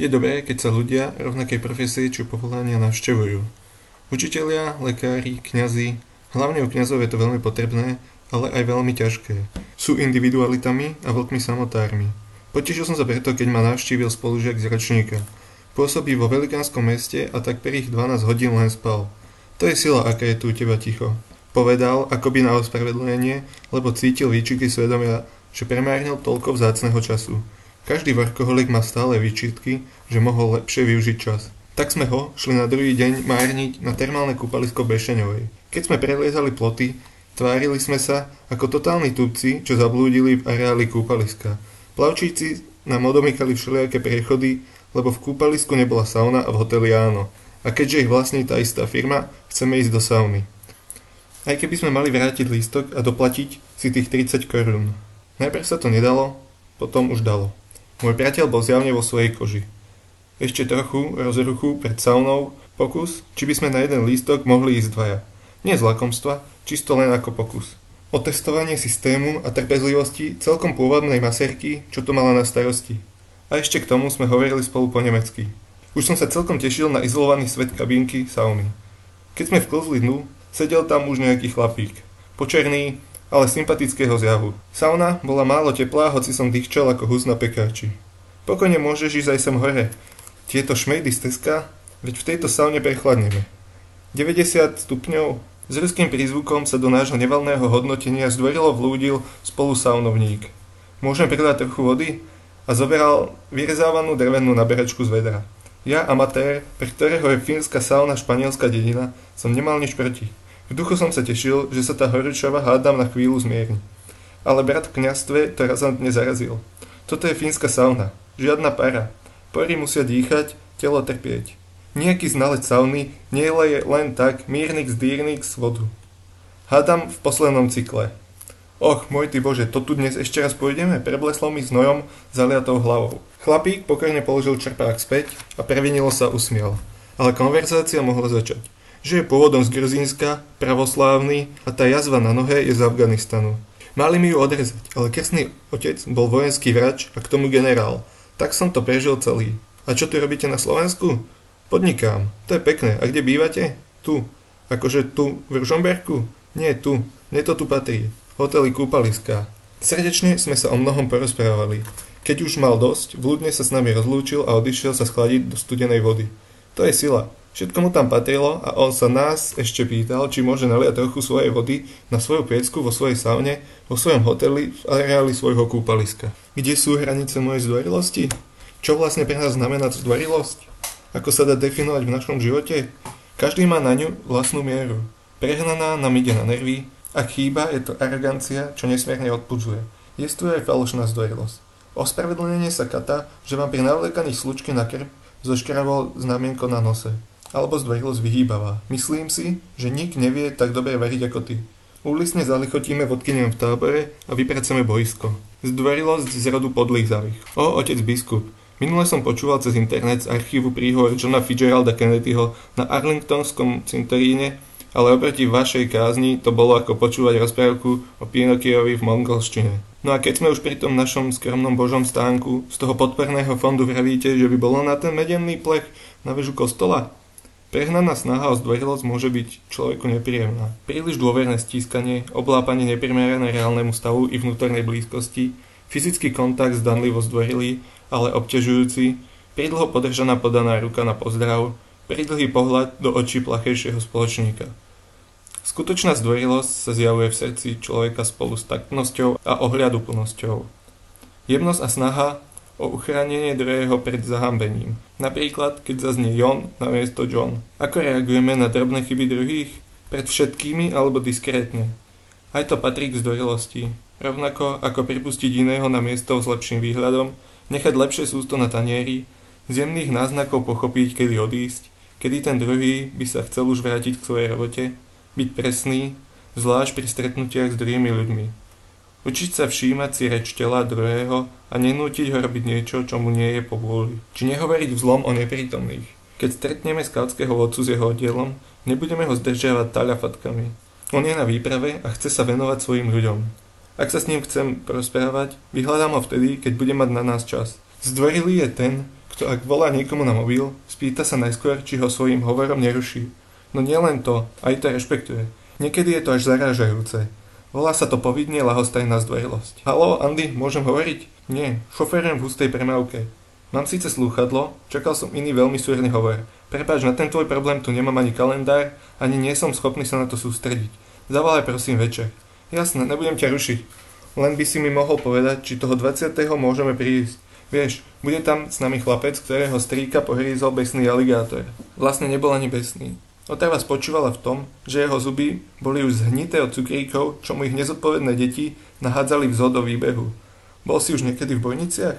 Je dobré, keď sa ľudia rovnakej profesie či povolania navštevujú. Učitelia, lekári, kňazi, hlavne u kňazov je to veľmi potrebné, ale aj veľmi ťažké. Sú individualitami a veľkými samotármi. Potešil som sa preto, keď ma navštívil spolužiak z ročníka. Pôsobí vo velikánskom meste a takperých 12 hodín len spal. To je sila, aká je tu u teba ticho. Povedal, akoby na ospravedlnenie, lebo cítil výčitky svedomia, že premárnil toľko vzácneho času. Každý workoholik má stále výčitky, že mohol lepšie využiť čas. Tak sme ho šli na druhý deň márniť na termálne kúpalisko v Bešeňovej. Keď sme preliezali ploty, tvárili sme sa ako totálni tupci, čo zablúdili v areáli kúpaliska. Plavčíci nám odomýkali všelijaké priechody, lebo v kúpalisku nebola sauna a v hoteli áno. A keďže ich vlastní tá istá firma, chceme ísť do sauny. Aj keby sme mali vrátiť lístok a doplatiť si tých 30 korún. Najprv sa to nedalo, potom už dalo. Môj priateľ bol zjavne vo svojej koži. Ešte trochu rozruchu pred saunou, pokus, či by sme na jeden lístok mohli ísť dvaja. Nie z lakomstva, čisto len ako pokus. Otestovanie systému a trpezlivosti celkom pôvodnej masérky, čo to mala na starosti. A ešte k tomu sme hovorili spolu po nemecky. Už som sa celkom tešil na izolovaný svet kabínky sauny. Keď sme vklzli dnu, sedel tam už nejaký chlapík. Počerný, ale sympatického zjavu. Sauna bola málo teplá, hoci som dýchčal ako hus na pekáči. Pokojne môžeš ísť aj sem hore. Tieto šmejdy z Teska, veď v tejto saune prechladneme. 90 stupňov. S ruským prízvukom sa do nášho nevalného hodnotenia zdvorilo vlúdil spolu saunovník. Môžem pridať trochu vody? A zoberal vyrezávanú drevenú naberačku z vedra. Ja, amatér, pre ktorého je fínska sauna španielská dedina, som nemal nič proti. V duchu som sa tešil, že sa tá horúčava hádam na chvíľu zmierni. Ale brat v kňazstve to razantne zarazil. Toto je fínska sauna. Žiadna para. Pory musia dýchať, telo trpieť. Nejaký znalec sauny nieleje len tak mírnix dýrnix vodu. Hádam v poslednom cykle. Och, môj ty Bože, to tu dnes ešte raz pôjdeme? Prebleslo mi znojom zaliatou hlavou. Chlapík pokorne položil čerpák späť a previnilo sa usmial. Ale konverzácia mohla začať. Že je pôvodom z Gruzínska, pravoslávny a tá jazva na nohe je z Afganistanu. Mali mi ju odrezať, ale krstný otec bol vojenský vrač a k tomu generál. Tak som to prežil celý. A čo tu robíte na Slovensku? Podnikám. To je pekné. A kde bývate? Tu. Akože tu, v Ružomberku? Nie tu. Mne to tu patrí. Hotely kúpaliská. Srdečne sme sa o mnohom porozprávali. Keď už mal dosť, vľúdne sa s nami rozlúčil a odišiel sa schladiť do studenej vody. To je sila. Všetko mu tam patrilo a on sa nás ešte pýtal, či môže naliať trochu svojej vody na svoju piecku vo svojej saune, vo svojom hoteli v areáli svojho kúpaliska. Kde sú hranice mojej zdvorilosti? Čo vlastne pre nás znamená zdvorilosť? Ako sa dá definovať v našom živote? Každý má na ňu vlastnú mieru. Prehnaná nám ide na nervy, ak chýba, je to arogancia, čo nesmierne odpudzuje. Je tu aj falošná zdvorilosť. Ospravedlnenie sa kata, že vám pri navlekaní slučky na krb zoškravol znamienko na nose. Alebo zdvorilosť vyhýbavá. Myslím si, že nik nevie tak dobre variť ako ty. Úlisne zalichotíme vodkyniam v tábore a vypracujeme boisko. Zdvorilosť z rodu podlých zavých. O, otec biskup. Minule som počúval cez internet z archívu príhovor Johna Fitzgeralda Kennedyho na Arlingtonskom cintoríne, ale oproti vašej kázni to bolo ako počúvať rozprávku o Pinokiovi v mongolštine. No a keď sme už pri tom našom skromnom božom stánku, z toho podporného fondu vravíte, že by bolo na ten medený plech na väžu kostola? Prehnaná snaha o zdvorilosť môže byť človeku nepríjemná. Príliš dôverné stískanie, oblápanie neprimerané reálnemu stavu i vnútornej blízkosti, fyzický kontakt zdanlivo zdvorilý, ale obťažujúci, pridlho podržaná podaná ruka na pozdrav, pridlhý pohľad do očí plachejšieho spoločníka. Skutočná zdvorilosť sa zjavuje v srdci človeka spolu s taktnosťou a ohľaduplnosťou. Jemnosť a snaha o uchránenie druhého pred zahambením. Napríklad, keď zaznie Jon namiesto John. Ako reagujeme na drobné chyby druhých? Pred všetkými alebo diskrétne? Aj to patrí k zdvorilosti. Rovnako ako pripustiť iného na miesto s lepším výhľadom, nechať lepšie sústo na tanieri, z jemných náznakov pochopiť, kedy odísť, kedy ten druhý by sa chcel už vrátiť k svojej robote, byť presný, zvlášť pri stretnutiach s druhými ľuďmi. Učiť sa všímať si reč tela druhého a nenútiť ho robiť niečo, čo mu nie je po vôli. Či nehovoriť vzlom o neprítomných. Keď stretneme skautského vodcu s jeho oddielom, nebudeme ho zdržiavať taľafatkami. On je na výprave a chce sa venovať svojim ľuďom. Ak sa s ním chcem rozprávať, vyhľadám ho vtedy, keď bude mať na nás čas. Zdvorilý je ten, Kto ak volá niekomu na mobil, spýta sa najskôr, či ho svojím hovorom neruší. No nielen to, aj to rešpektuje. Niekedy je to až zarážajúce. Volá sa to povidne ľahostajná zdvorilosť. Haló, Andy, môžem hovoriť? Nie, šoférujem v hustej premávke. Mám síce slúchadlo, čakal som iný veľmi súrny hovor. Prepáč, na ten tvoj problém tu nemám ani kalendár, ani nie som schopný sa na to sústrediť. Zavolaj prosím večer. Jasné, nebudem ťa rušiť. Len by si mi mohol povedať, či toho 20. môžeme prísť. Vieš, bude tam s nami chlapec, ktorého strýka pohrízol besný aligátor. Vlastne nebol ani besný. Otrava spočívala v tom, že jeho zuby boli už zhnité od cukríkov, čo mu ich nezodpovedné deti nahádzali vzhod do výbehu. Bol si už niekedy v Bojniciach?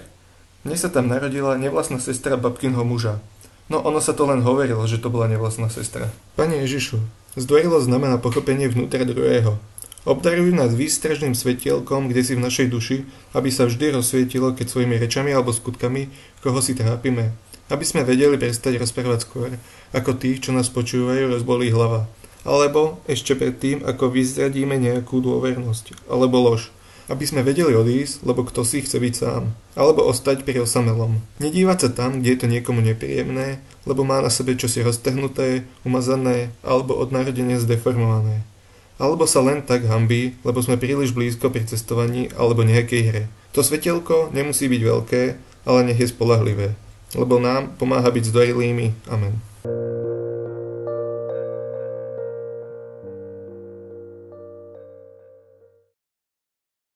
Mne sa tam narodila nevlastná sestra babkinho muža. No ono sa to len hovorilo, že to bola nevlastná sestra. Pane Ježišu, zdvorilosť znamená pochopenie vnútra druhého. Obdarujú nás výstražným svetielkom, kde si v našej duši, aby sa vždy rozsvietilo, keď svojimi rečami alebo skutkami, koho si trápime. Aby sme vedeli prestať rozprávať skôr, ako tých, čo nás počúvajú, rozbolí hlava. Alebo ešte predtým, ako vyzradíme nejakú dôvernosť, alebo lož. Aby sme vedeli odísť, lebo kto si chce byť sám. Alebo ostať pri osamelom. Nedívať sa tam, kde je to niekomu nepríjemné, lebo má na sebe čosi roztrhnuté, umazané, alebo od narodenia zdeformované. Alebo sa len tak hanbí, lebo sme príliš blízko pri cestovaní alebo nejakej hre. To svetielko nemusí byť veľké, ale nech je spoľahlivé, lebo nám pomáha byť zdorilými. Amen.